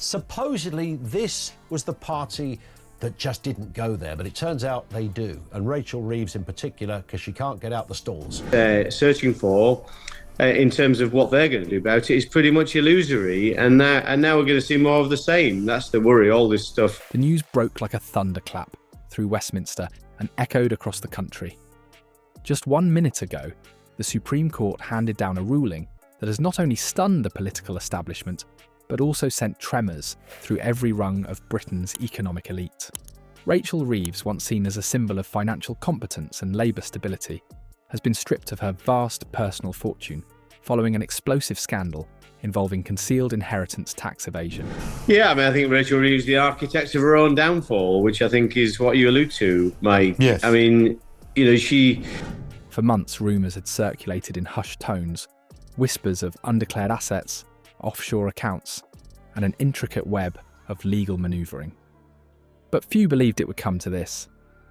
Supposedly, this was the party that just didn't go there, but it turns out they do. And Rachel Reeves in particular, because she can't get out the stalls. Searching for, in terms of what they're going to do about it, is pretty much illusory. And now we're going to see more of the same. That's the worry, all this stuff. The news broke like a thunderclap through Westminster and echoed across the country. Just 1 minute ago, the Supreme Court handed down a ruling that has not only stunned the political establishment, but also sent tremors through every rung of Britain's economic elite. Rachel Reeves, once seen as a symbol of financial competence and labour stability, has been stripped of her vast personal fortune following an explosive scandal involving concealed inheritance tax evasion. Yeah, I think Rachel Reeves is the architect of her own downfall, which I think is what you allude to, Mike. Yes. She... For months, rumours had circulated in hushed tones, whispers of undeclared assets, offshore accounts, and an intricate web of legal manoeuvring. But few believed it would come to this.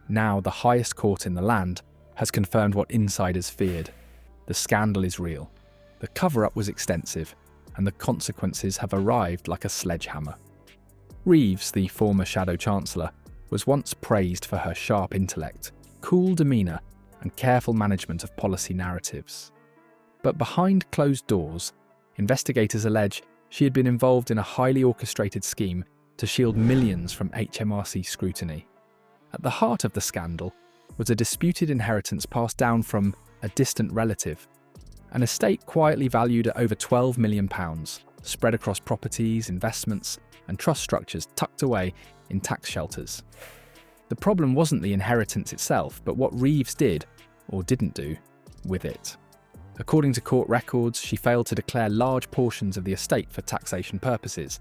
Now the highest court in the land has confirmed what insiders feared. The scandal is real. The cover-up was extensive, and the consequences have arrived like a sledgehammer. Reeves, the former Shadow Chancellor, was once praised for her sharp intellect, cool demeanour, and careful management of policy narratives. But behind closed doors, investigators allege she had been involved in a highly orchestrated scheme to shield millions from HMRC scrutiny. At the heart of the scandal was a disputed inheritance passed down from a distant relative, an estate quietly valued at over £12 million, spread across properties, investments, and trust structures tucked away in tax shelters. The problem wasn't the inheritance itself, but what Reeves did, or didn't do, with it. According to court records, she failed to declare large portions of the estate for taxation purposes,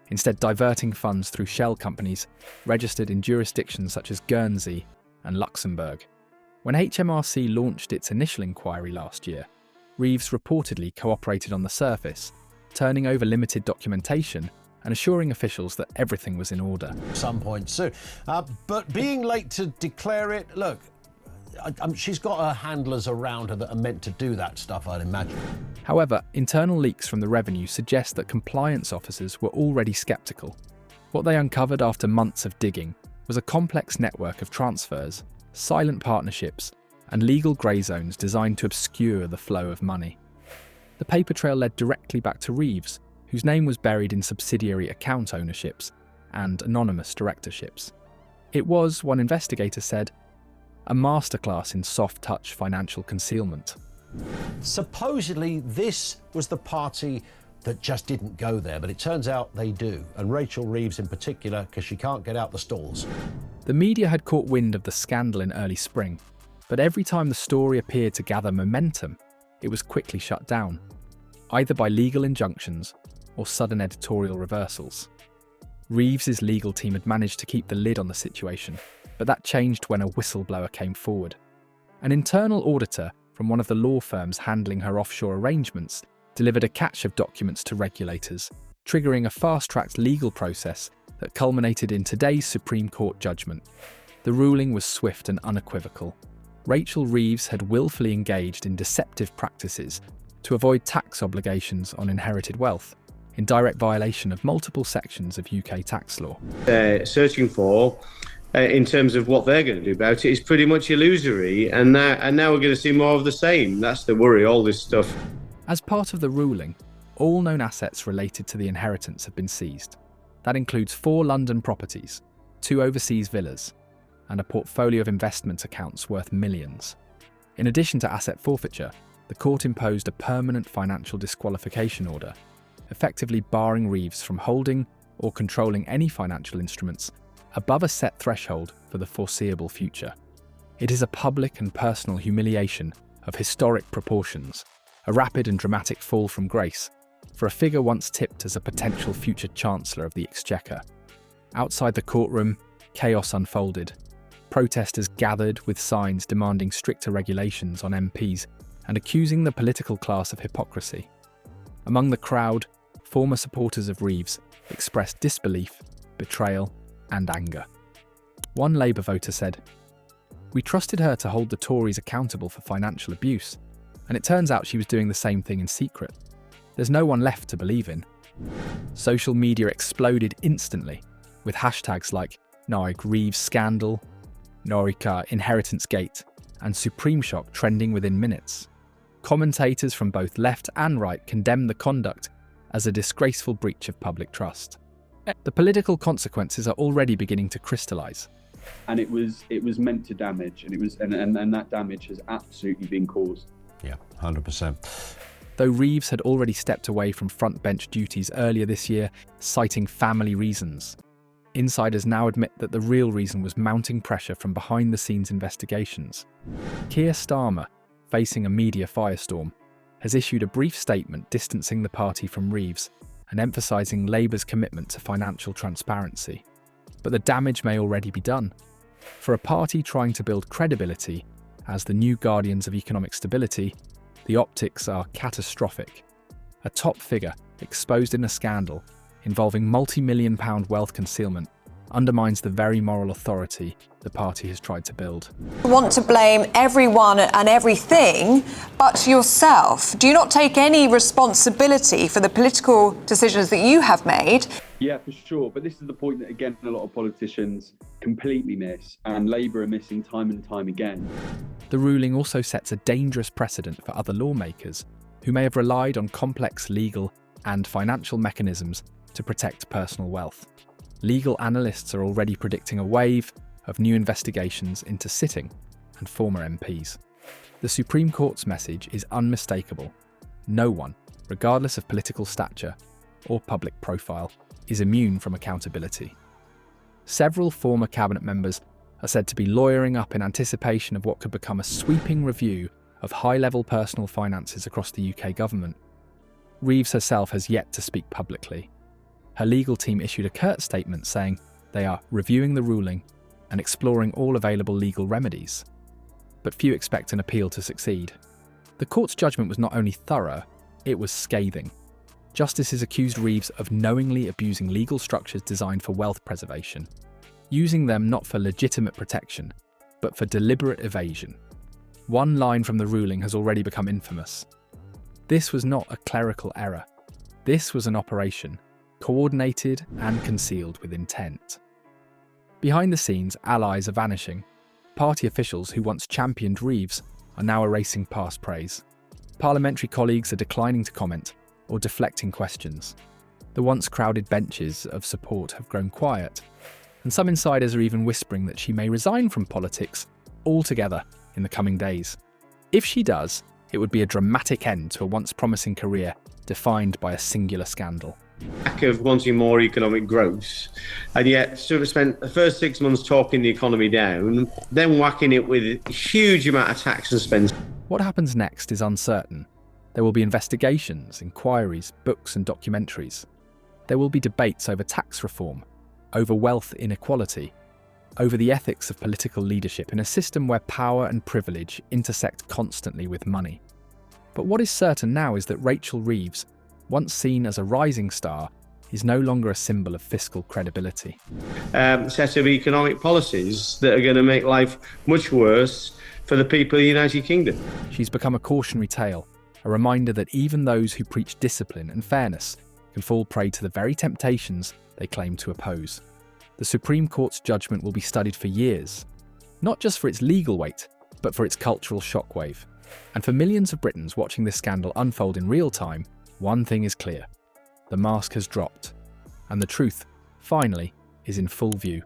instead diverting funds through shell companies registered in jurisdictions such as Guernsey and Luxembourg. When HMRC launched its initial inquiry last year, Reeves reportedly cooperated on the surface, turning over limited documentation and assuring officials that everything was in order. Some point soon. But being late to declare it, look, she's got her handlers around her that are meant to do that stuff, I'd imagine. However, internal leaks from the revenue suggest that compliance officers were already sceptical. What they uncovered after months of digging was a complex network of transfers, silent partnerships, and legal grey zones designed to obscure the flow of money. The paper trail led directly back to Reeves, whose name was buried in subsidiary account ownerships and anonymous directorships. It was, one investigator said, a masterclass in soft-touch financial concealment. Supposedly, this was the party that just didn't go there, but it turns out they do. And Rachel Reeves in particular, because she can't get out the stalls. The media had caught wind of the scandal in early spring, but every time the story appeared to gather momentum, it was quickly shut down, either by legal injunctions or sudden editorial reversals. Reeves's legal team had managed to keep the lid on the situation, but that changed when a whistleblower came forward. An internal auditor from one of the law firms handling her offshore arrangements delivered a cache of documents to regulators, triggering a fast-tracked legal process that culminated in today's Supreme Court judgment. The ruling was swift and unequivocal. Rachel Reeves had willfully engaged in deceptive practices to avoid tax obligations on inherited wealth, in direct violation of multiple sections of UK tax law. Searching for, in terms of what they're going to do about it, is pretty much illusory, and now we're going to see more of the same. That's the worry, all this stuff. As part of the ruling, all known assets related to the inheritance have been seized. That includes 4 London properties, 2 overseas villas, and a portfolio of investment accounts worth millions. In addition to asset forfeiture, the court imposed a permanent financial disqualification order, effectively barring Reeves from holding or controlling any financial instruments above a set threshold for the foreseeable future. It is a public and personal humiliation of historic proportions, a rapid and dramatic fall from grace for a figure once tipped as a potential future Chancellor of the Exchequer. Outside the courtroom, chaos unfolded. Protesters gathered with signs demanding stricter regulations on MPs and accusing the political class of hypocrisy. Among the crowd, former supporters of Reeves expressed disbelief, betrayal, and anger. One Labour voter said, "We trusted her to hold the Tories accountable for financial abuse, and it turns out she was doing the same thing in secret. There's no one left to believe in. Social media exploded instantly, with hashtags like Noig Reeves scandal, Norika inheritance gate, and Supreme Shock trending within minutes. Commentators from both left and right condemned the conduct as a disgraceful breach of public trust. The political consequences are already beginning to crystallise. And it was meant to damage, and that damage has absolutely been caused. Yeah, 100%. Though Reeves had already stepped away from front bench duties earlier this year, citing family reasons, insiders now admit that the real reason was mounting pressure from behind-the-scenes investigations. Keir Starmer, facing a media firestorm, has issued a brief statement distancing the party from Reeves and emphasising Labour's commitment to financial transparency. But the damage may already be done. For a party trying to build credibility as the new guardians of economic stability, the optics are catastrophic. A top figure exposed in a scandal involving multi-million-pound wealth concealment undermines the very moral authority the party has tried to build. You want to blame everyone and everything but yourself. Do you not take any responsibility for the political decisions that you have made? Yeah, for sure. But this is the point that, again, a lot of politicians completely miss, and Labour are missing time and time again. The ruling also sets a dangerous precedent for other lawmakers who may have relied on complex legal and financial mechanisms to protect personal wealth. Legal analysts are already predicting a wave of new investigations into sitting and former MPs. The Supreme Court's message is unmistakable. No one, regardless of political stature or public profile, is immune from accountability. Several former cabinet members are said to be lawyering up in anticipation of what could become a sweeping review of high-level personal finances across the UK government. Reeves herself has yet to speak publicly. Her legal team issued a curt statement saying they are reviewing the ruling and exploring all available legal remedies. But few expect an appeal to succeed. The court's judgment was not only thorough, it was scathing. Justices accused Reeves of knowingly abusing legal structures designed for wealth preservation, using them not for legitimate protection, but for deliberate evasion. One line from the ruling has already become infamous. This was not a clerical error. This was an operation, coordinated and concealed with intent. Behind the scenes, allies are vanishing. Party officials who once championed Reeves are now erasing past praise. Parliamentary colleagues are declining to comment or deflecting questions. The once crowded benches of support have grown quiet, and some insiders are even whispering that she may resign from politics altogether in the coming days. If she does, it would be a dramatic end to a once promising career defined by a singular scandal. Lack of wanting more economic growth, and yet sort of spent the first 6 months talking the economy down, then whacking it with a huge amount of tax and spend. What happens next is uncertain. There will be investigations, inquiries, books and documentaries. There will be debates over tax reform, over wealth inequality, over the ethics of political leadership in a system where power and privilege intersect constantly with money. But what is certain now is that Rachel Reeves, once seen as a rising star, is no longer a symbol of fiscal credibility. Set of economic policies that are going to make life much worse for the people of the United Kingdom. She's become a cautionary tale, a reminder that even those who preach discipline and fairness can fall prey to the very temptations they claim to oppose. The Supreme Court's judgment will be studied for years, not just for its legal weight, but for its cultural shockwave. And for millions of Britons watching this scandal unfold in real time, one thing is clear: the mask has dropped, and the truth, finally, is in full view.